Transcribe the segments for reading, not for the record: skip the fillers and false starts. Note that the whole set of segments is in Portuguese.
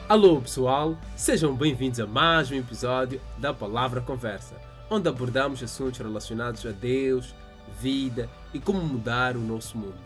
Alô pessoal, sejam bem-vindos a mais um episódio da Palavra Conversa, onde abordamos assuntos relacionados a Deus, vida e como mudar o nosso mundo.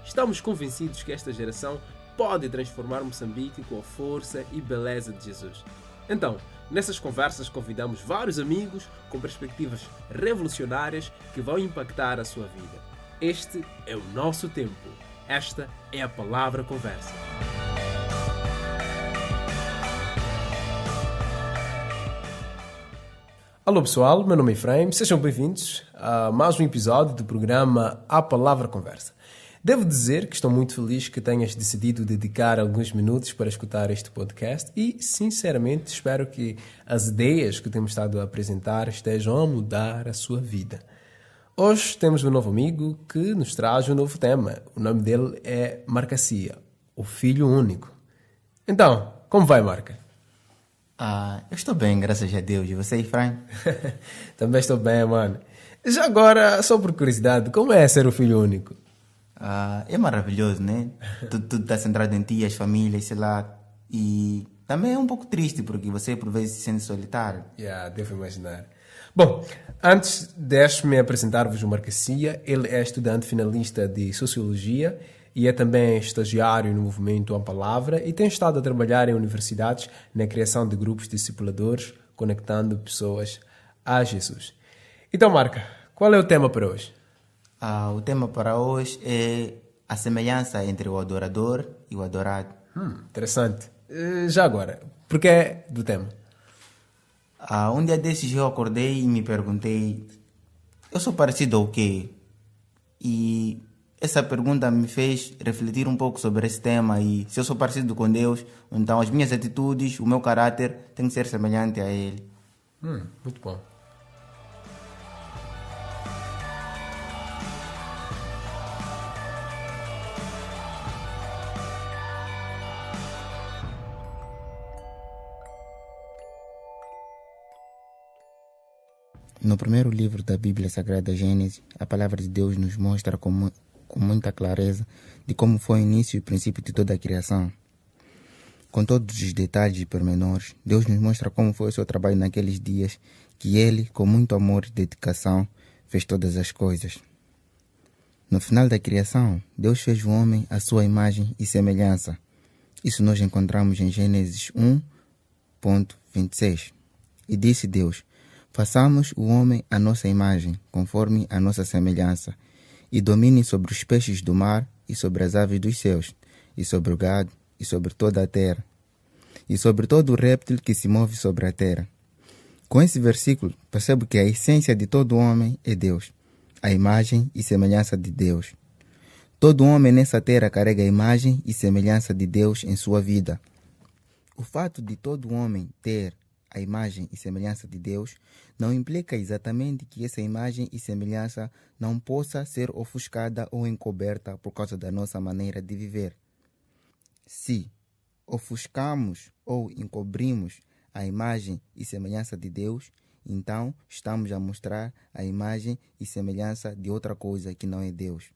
Estamos convencidos que esta geração pode transformar Moçambique com a força e beleza de Jesus. Então, nessas conversas convidamos vários amigos com perspectivas revolucionárias que vão impactar a sua vida. Este é o nosso tempo. Esta é a Palavra Conversa. Alô pessoal, meu nome é Efraim, sejam bem-vindos a mais um episódio do programa A Palavra Conversa. Devo dizer que estou muito feliz que tenhas decidido dedicar alguns minutos para escutar este podcast e, sinceramente, espero que as ideias que temos estado a apresentar estejam a mudar a sua vida. Hoje temos um novo amigo que nos traz um novo tema. O nome dele é Marcacia, o filho único. Então, como vai, Marca? Eu estou bem, graças a Deus. E você, Efraim? Também estou bem, mano. Já agora, só por curiosidade, como é ser o filho único? É maravilhoso, né? Tudo está centrado em ti, as famílias, sei lá. E também é um pouco triste, porque você por vezes se sente solitário. Devo imaginar. Bom, antes deixe-me apresentar-vos o Marcacia. Ele é estudante finalista de Sociologia e é também estagiário no movimento A Palavra e tem estado a trabalhar em universidades na criação de grupos discipuladores, conectando pessoas a Jesus. Então, Marca, qual é o tema para hoje? O tema para hoje é a semelhança entre o adorador e o adorado. Interessante. Já agora, porquê do tema? Um dia desses eu acordei e me perguntei, eu sou parecido ao quê? E essa pergunta me fez refletir um pouco sobre esse tema e se eu sou parecido com Deus, então as minhas atitudes, o meu caráter tem que ser semelhante a Ele. Muito bom. No primeiro livro da Bíblia Sagrada, Gênesis, a palavra de Deus nos mostra com muita clareza de como foi o início e o princípio de toda a criação. Com todos os detalhes e pormenores, Deus nos mostra como foi o seu trabalho naqueles dias que Ele, com muito amor e dedicação, fez todas as coisas. No final da criação, Deus fez o homem à sua imagem e semelhança. Isso nós encontramos em Gênesis 1:26. E disse Deus: façamos o homem à nossa imagem, conforme a nossa semelhança, e domine sobre os peixes do mar, e sobre as aves dos céus, e sobre o gado, e sobre toda a terra, e sobre todo o réptil que se move sobre a terra. Com esse versículo, percebo que a essência de todo homem é Deus, a imagem e semelhança de Deus. Todo homem nessa terra carrega a imagem e semelhança de Deus em sua vida. O fato de todo homem ter a imagem e semelhança de Deus não implica exatamente que essa imagem e semelhança não possa ser ofuscada ou encoberta por causa da nossa maneira de viver. Se ofuscamos ou encobrimos a imagem e semelhança de Deus, então estamos a mostrar a imagem e semelhança de outra coisa que não é Deus.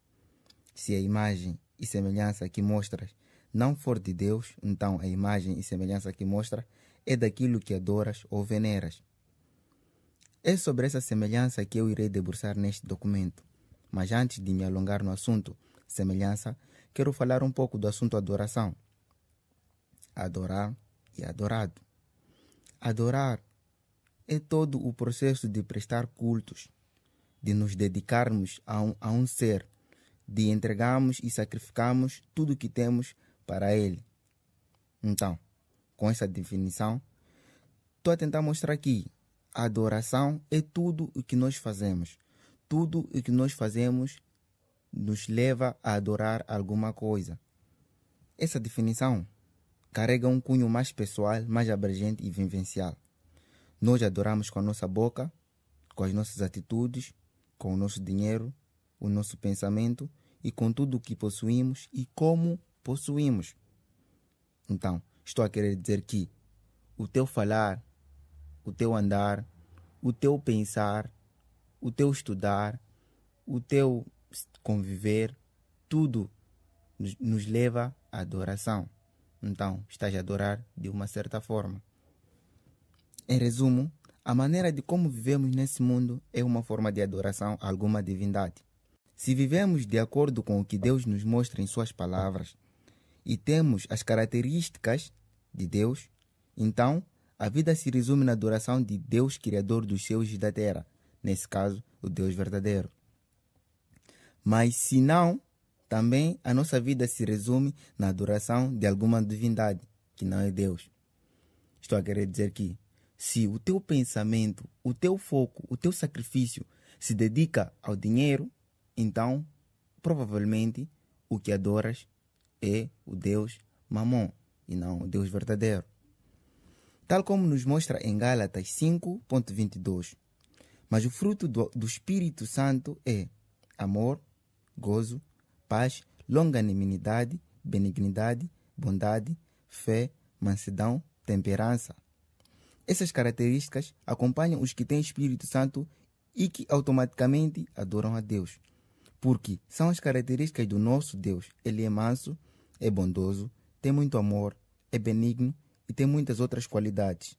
Se a imagem e semelhança que mostras não for de Deus, então a imagem e semelhança que mostras é daquilo que adoras ou veneras. É sobre essa semelhança que eu irei debruçar neste documento. Mas antes de me alongar no assunto semelhança, quero falar um pouco do assunto adoração. Adorar e adorado. Adorar é todo o processo de prestar cultos, de nos dedicarmos a um ser, de entregarmos e sacrificarmos tudo o que temos para ele. Então, com essa definição, estou a tentar mostrar que a adoração é tudo o que nós fazemos. Tudo o que nós fazemos nos leva a adorar alguma coisa. Essa definição carrega um cunho mais pessoal, mais abrangente e vivencial. Nós adoramos com a nossa boca, com as nossas atitudes, com o nosso dinheiro, o nosso pensamento e com tudo o que possuímos e como possuímos. Então, estou a querer dizer que o teu falar, o teu andar, o teu pensar, o teu estudar, o teu conviver, tudo nos leva à adoração. então estás a adorar de uma certa forma. Em resumo, a maneira de como vivemos nesse mundo é uma forma de adoração a alguma divindade. Se vivemos de acordo com o que Deus nos mostra em suas palavras e temos as características de Deus, então a vida se resume na adoração de Deus, Criador dos céus e da terra, nesse caso, o Deus verdadeiro. Mas se não, também a nossa vida se resume na adoração de alguma divindade, que não é Deus. Estou a querer dizer que, se o teu pensamento, o teu foco, o teu sacrifício se dedica ao dinheiro, então, provavelmente, o que adoras é o Deus Mamon e não o Deus verdadeiro. Tal como nos mostra em Gálatas 5.22. Mas o fruto do Espírito Santo é amor, gozo, paz, longanimidade, benignidade, bondade, fé, mansidão, temperança. Essas características acompanham os que têm Espírito Santo e que automaticamente adoram a Deus. Porque são as características do nosso Deus. Ele é manso, é bondoso, tem muito amor, é benigno e tem muitas outras qualidades.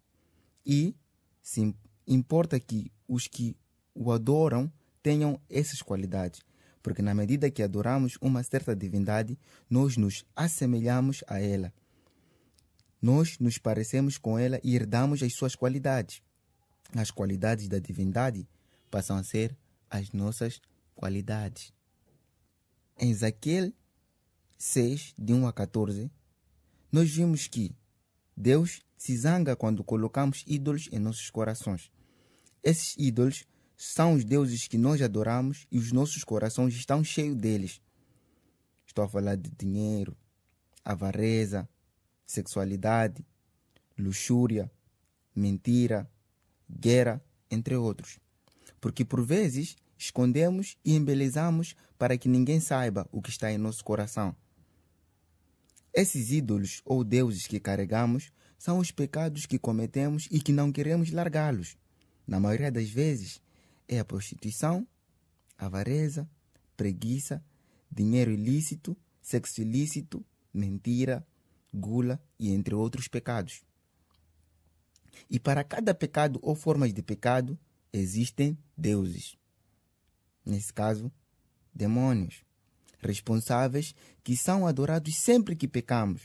E se importa que os que o adoram tenham essas qualidades. Porque na medida que adoramos uma certa divindade, nós nos assemelhamos a ela. Nós nos parecemos com ela e herdamos as suas qualidades. As qualidades da divindade passam a ser as nossas qualidades. Em Ezequiel 6, de 1 a 14, nós vimos que Deus se zanga quando colocamos ídolos em nossos corações. Esses ídolos são os deuses que nós adoramos e os nossos corações estão cheios deles. Estou a falar de dinheiro, avareza, sexualidade, luxúria, mentira, guerra, entre outros. Porque por vezes escondemos e embelezamos para que ninguém saiba o que está em nosso coração. Esses ídolos ou deuses que carregamos são os pecados que cometemos e que não queremos largá-los. Na maioria das vezes é a prostituição, avareza, preguiça, dinheiro ilícito, sexo ilícito, mentira, gula e entre outros pecados. E para cada pecado ou formas de pecado existem deuses. Nesse caso, demônios, responsáveis que são adorados sempre que pecamos.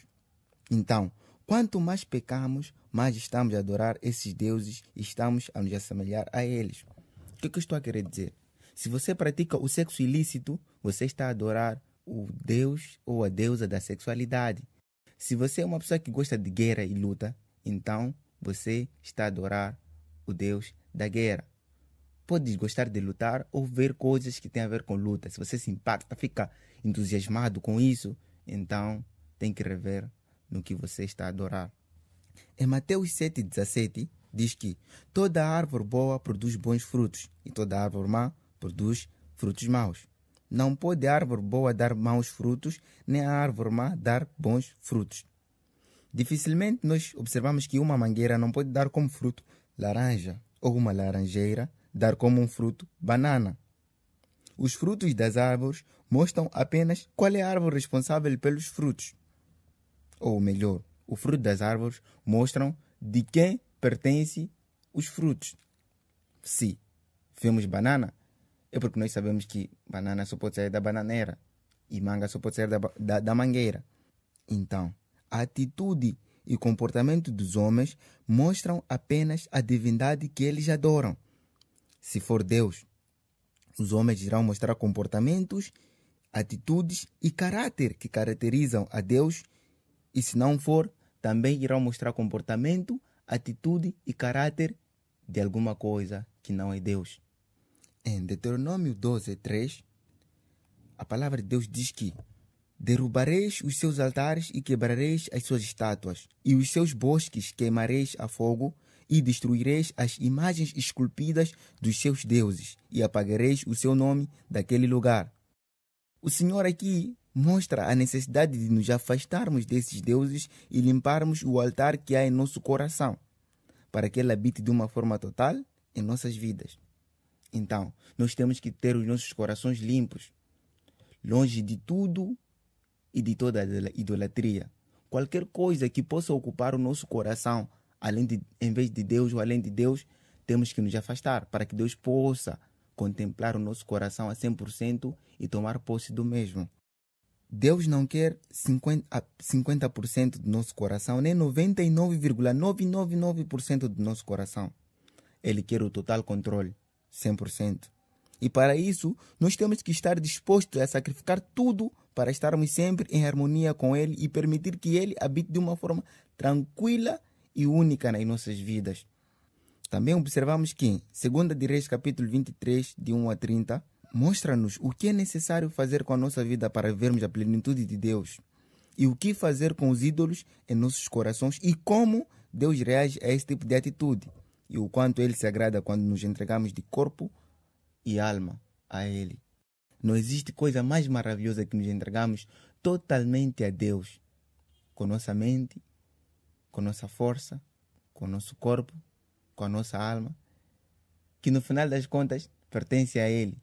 Então, quanto mais pecamos, mais estamos a adorar esses deuses e estamos a nos assemelhar a eles. O que eu estou a querer dizer? Se você pratica o sexo ilícito, você está a adorar o Deus ou a deusa da sexualidade. Se você é uma pessoa que gosta de guerra e luta, então você está a adorar o Deus da guerra. Pode gostar de lutar ou ver coisas que têm a ver com luta. Se você se impacta, fica entusiasmado com isso, então tem que rever no que você está a adorar. Em Mateus 7,17 diz que toda árvore boa produz bons frutos e toda árvore má produz frutos maus. Não pode a árvore boa dar maus frutos, nem a árvore má dar bons frutos. Dificilmente nós observamos que uma mangueira não pode dar como fruto laranja ou uma laranjeira dar como um fruto banana. Os frutos das árvores mostram apenas qual é a árvore responsável pelos frutos. Ou melhor, o fruto das árvores mostram de quem pertence os frutos. Se vemos banana, é porque nós sabemos que banana só pode sair da bananeira e manga só pode sair da mangueira. Então, a atitude e o comportamento dos homens mostram apenas a divindade que eles adoram. Se for Deus, os homens irão mostrar comportamentos, atitudes e caráter que caracterizam a Deus, e se não for, também irão mostrar comportamento, atitude e caráter de alguma coisa que não é Deus. Em Deuteronômio 12:3, a palavra de Deus diz que derrubareis os seus altares e quebrareis as suas estátuas, e os seus bosques queimareis a fogo, e destruireis as imagens esculpidas dos seus deuses, e apagareis o seu nome daquele lugar. O Senhor aqui mostra a necessidade de nos afastarmos desses deuses e limparmos o altar que há em nosso coração, para que ele habite de uma forma total em nossas vidas. Então, nós temos que ter os nossos corações limpos, longe de tudo e de toda a idolatria, qualquer coisa que possa ocupar o nosso coração, em vez de Deus ou além de Deus, temos que nos afastar para que Deus possa contemplar o nosso coração a 100% e tomar posse do mesmo. Deus não quer 50% do nosso coração, nem 99,999% do nosso coração. Ele quer o total controle, 100%. E para isso, nós temos que estar dispostos a sacrificar tudo para estarmos sempre em harmonia com Ele e permitir que Ele habite de uma forma tranquila e única nas nossas vidas. Também observamos que, em 2 de Reis, capítulo 23, de 1 a 30, mostra-nos o que é necessário fazer com a nossa vida para vivermos a plenitude de Deus e o que fazer com os ídolos em nossos corações e como Deus reage a esse tipo de atitude e o quanto Ele se agrada quando nos entregamos de corpo e alma a Ele. Não existe coisa mais maravilhosa que nos entregamos totalmente a Deus, com nossa mente, com nossa força, com nosso corpo, com a nossa alma, que no final das contas pertence a Ele.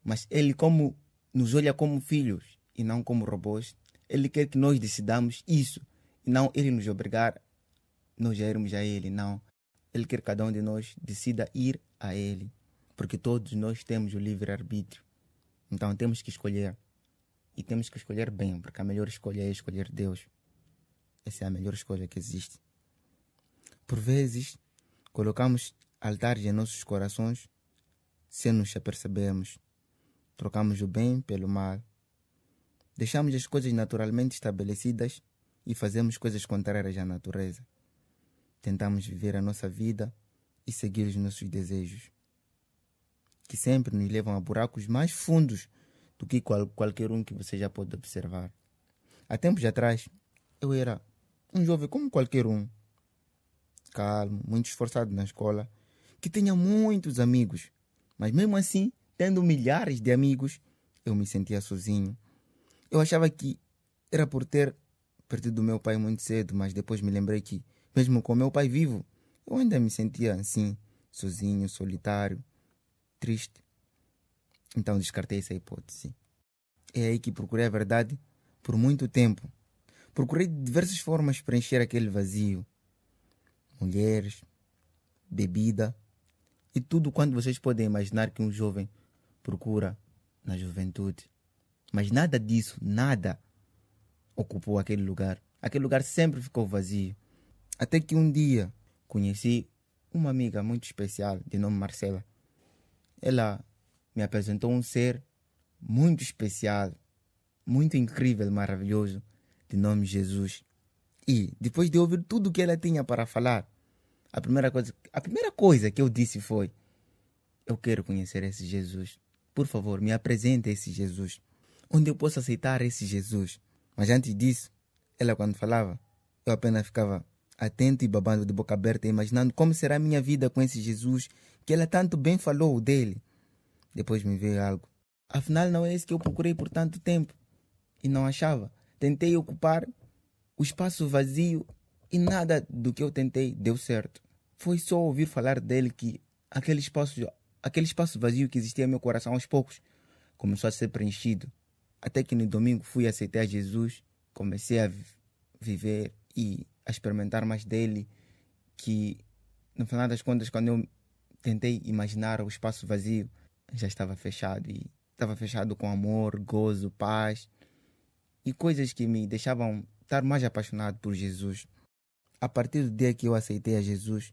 Mas Ele como nos olha como filhos e não como robôs, Ele quer que nós decidamos isso e não Ele nos obrigar nós a irmos a Ele, não. Ele quer que cada um de nós decida ir a Ele, porque todos nós temos o livre-arbítrio. Então temos que escolher. E temos que escolher bem, porque a melhor escolha é escolher Deus. Essa é a melhor escolha que existe. Por vezes, colocamos altares em nossos corações sem nos apercebermos. Trocamos o bem pelo mal. Deixamos as coisas naturalmente estabelecidas e fazemos coisas contrárias à natureza. Tentamos viver a nossa vida e seguir os nossos desejos, que sempre nos levam a buracos mais fundos do que qualquer um que você já pode observar. Há tempos atrás, eu era um jovem como qualquer um, calmo, muito esforçado na escola, que tinha muitos amigos, mas mesmo assim, tendo milhares de amigos, eu me sentia sozinho. Eu achava que era por ter perdido meu pai muito cedo, mas depois me lembrei que, mesmo com meu pai vivo, eu ainda me sentia assim, sozinho, solitário, triste. Então descartei essa hipótese. É aí que procurei a verdade por muito tempo. Procurei de diversas formas preencher aquele vazio. Mulheres, bebida e tudo quanto vocês podem imaginar que um jovem procura na juventude. Mas nada disso, nada ocupou aquele lugar. Aquele lugar sempre ficou vazio. Até que um dia conheci uma amiga muito especial, de nome Marcela. Ela me apresentou um ser muito especial, muito incrível, maravilhoso, de nome Jesus. E depois de ouvir tudo o que ela tinha para falar, a primeira coisa que eu disse foi: eu quero conhecer esse Jesus. Por favor, me apresente esse Jesus. Onde eu posso aceitar esse Jesus? Mas antes disso, ela quando falava, eu apenas ficava atento e babando de boca aberta, imaginando como será a minha vida com esse Jesus que ela tanto bem falou dele. Depois me veio algo. Afinal, não é esse que eu procurei por tanto tempo e não achava. Tentei ocupar o espaço vazio e nada do que eu tentei deu certo. Foi só ouvir falar dele que aquele espaço vazio que existia no meu coração aos poucos começou a ser preenchido. Até que no domingo fui aceitar Jesus, comecei a viver e a experimentar mais dele, que no final das contas, quando eu tentei imaginar o espaço vazio, já estava fechado, e estava fechado com amor, gozo, paz e coisas que me deixavam estar mais apaixonado por Jesus. A partir do dia que eu aceitei a Jesus,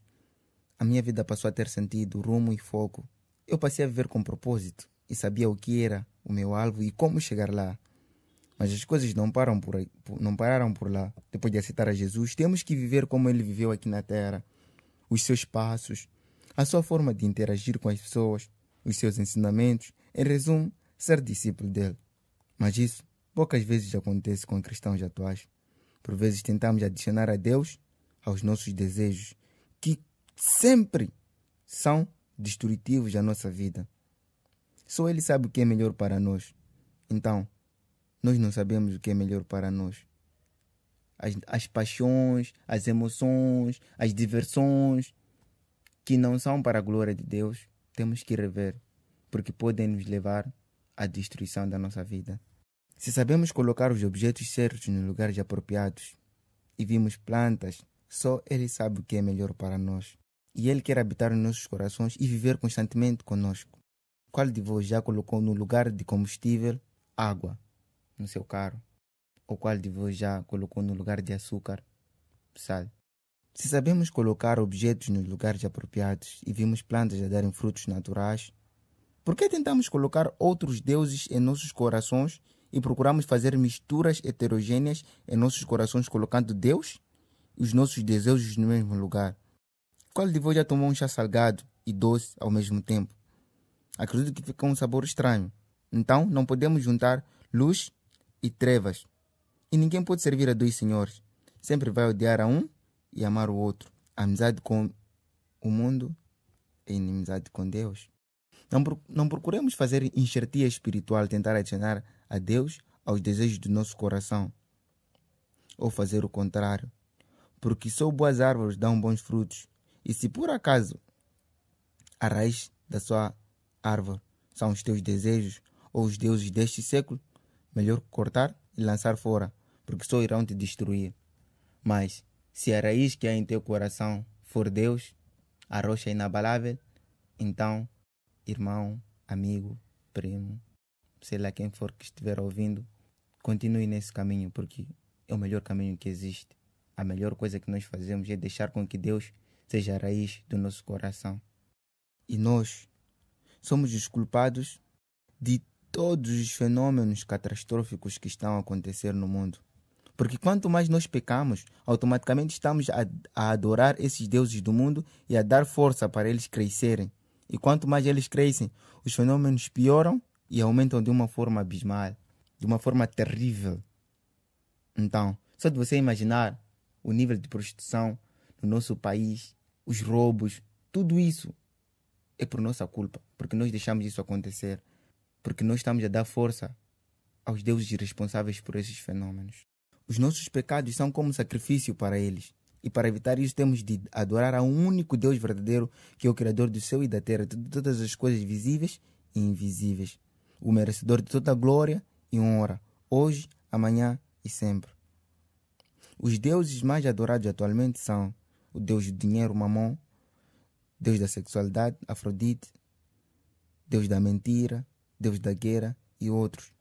a minha vida passou a ter sentido, rumo e foco. Eu passei a viver com propósito e sabia o que era o meu alvo e como chegar lá. Mas as coisas não pararam por lá. Depois de aceitar a Jesus, temos que viver como ele viveu aqui na terra. Os seus passos, a sua forma de interagir com as pessoas, os seus ensinamentos, em resumo, ser discípulo dele. Mas isso poucas vezes acontece com cristãos atuais. Por vezes tentamos adicionar a Deus aos nossos desejos, que sempre são destrutivos à nossa vida. Só Ele sabe o que é melhor para nós. Então, nós não sabemos o que é melhor para nós. As paixões, as emoções, as diversões que não são para a glória de Deus, temos que rever, porque podem nos levar à destruição da nossa vida. Se sabemos colocar os objetos certos nos lugares apropriados e vimos plantas, só Ele sabe o que é melhor para nós. E Ele quer habitar nos nossos corações e viver constantemente conosco. Qual de vós já colocou no lugar de combustível água no seu carro? Ou qual de vós já colocou no lugar de açúcar sal? Se sabemos colocar objetos nos lugares apropriados e vimos plantas a darem frutos naturais, por que tentamos colocar outros deuses em nossos corações e procuramos fazer misturas heterogêneas em nossos corações, colocando Deus e os nossos desejos no mesmo lugar? Qual de vós já tomou um chá salgado e doce ao mesmo tempo? Acredito que fica um sabor estranho. Então, não podemos juntar luz e trevas. E ninguém pode servir a dois senhores. Sempre vai odiar a um e amar o outro. Amizade com o mundo e inimizade com Deus. Não procuremos fazer enxertia espiritual, tentar adicionar a Deus aos desejos do nosso coração. Ou fazer o contrário. Porque só boas árvores dão bons frutos. E se por acaso a raiz da sua árvore são os teus desejos ou os deuses deste século, melhor cortar e lançar fora, porque só irão te destruir. Mas se a raiz que há em teu coração for Deus, a rocha inabalável, então, irmão, amigo, primo, sei lá quem for que estiver ouvindo, continue nesse caminho, porque é o melhor caminho que existe. A melhor coisa que nós fazemos é deixar com que Deus seja a raiz do nosso coração. E nós somos os culpados de todos os fenômenos catastróficos que estão a acontecer no mundo. Porque quanto mais nós pecamos, automaticamente estamos a adorar esses deuses do mundo e a dar força para eles crescerem. E quanto mais eles crescem, os fenômenos pioram e aumentam de uma forma abismal, de uma forma terrível. Então, só de você imaginar o nível de prostituição no nosso país, os roubos, tudo isso é por nossa culpa, porque nós deixamos isso acontecer, porque nós estamos a dar força aos deuses responsáveis por esses fenômenos. Os nossos pecados são como sacrifício para eles, e para evitar isso temos de adorar a um único Deus verdadeiro, que é o Criador do céu e da terra, de todas as coisas visíveis e invisíveis, o merecedor de toda glória e honra, hoje, amanhã e sempre. Os deuses mais adorados atualmente são o Deus do dinheiro, Mamon, Deus da sexualidade, Afrodite, Deus da mentira, Deus da guerra e outros.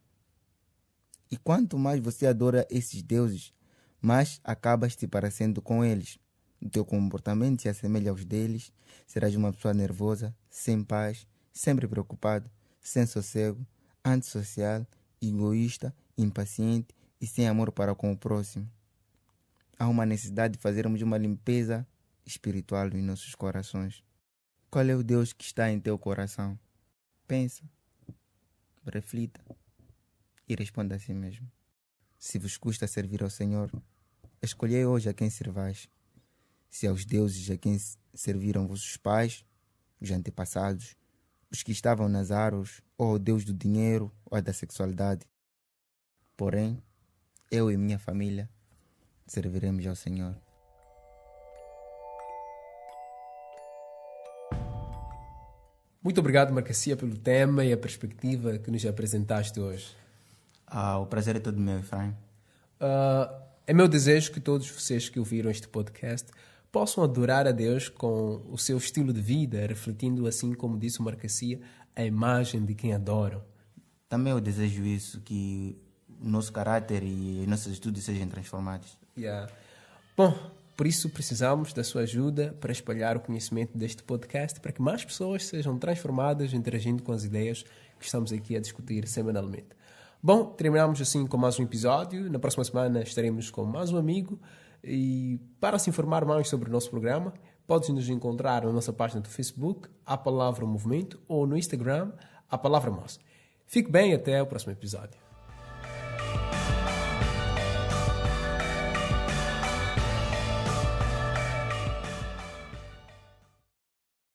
E quanto mais você adora esses deuses, mais acabas te parecendo com eles. O teu comportamento se assemelha aos deles, serás uma pessoa nervosa, sem paz, sempre preocupado, sem sossego, antissocial, egoísta, impaciente e sem amor para com o próximo. Há uma necessidade de fazermos uma limpeza espiritual em nossos corações. Qual é o Deus que está em teu coração? Pensa, reflita e responda a si mesmo. Se vos custa servir ao Senhor, escolhei hoje a quem servais. Se aos deuses a quem serviram vossos pais, os antepassados, os que estavam nas árvores, ou ao Deus do dinheiro ou da sexualidade. Porém, eu e minha família serviremos ao Senhor. Muito obrigado, Marcacia, pelo tema e a perspectiva que nos apresentaste hoje. O prazer é todo meu, Efraim. É meu desejo que todos vocês que ouviram este podcast possam adorar a Deus com o seu estilo de vida, refletindo, assim como disse o Marcacia, a imagem de quem adoram. Também eu desejo isso, que o nosso caráter e nossas atitudes sejam transformadas. Bom, por isso precisamos da sua ajuda para espalhar o conhecimento deste podcast, para que mais pessoas sejam transformadas interagindo com as ideias que estamos aqui a discutir semanalmente. Bom, terminamos assim com mais um episódio. Na próxima semana estaremos com mais um amigo. E para se informar mais sobre o nosso programa, podes nos encontrar na nossa página do Facebook, A Palavra Movimento, ou no Instagram, A Palavra Moça. Fique bem e até o próximo episódio.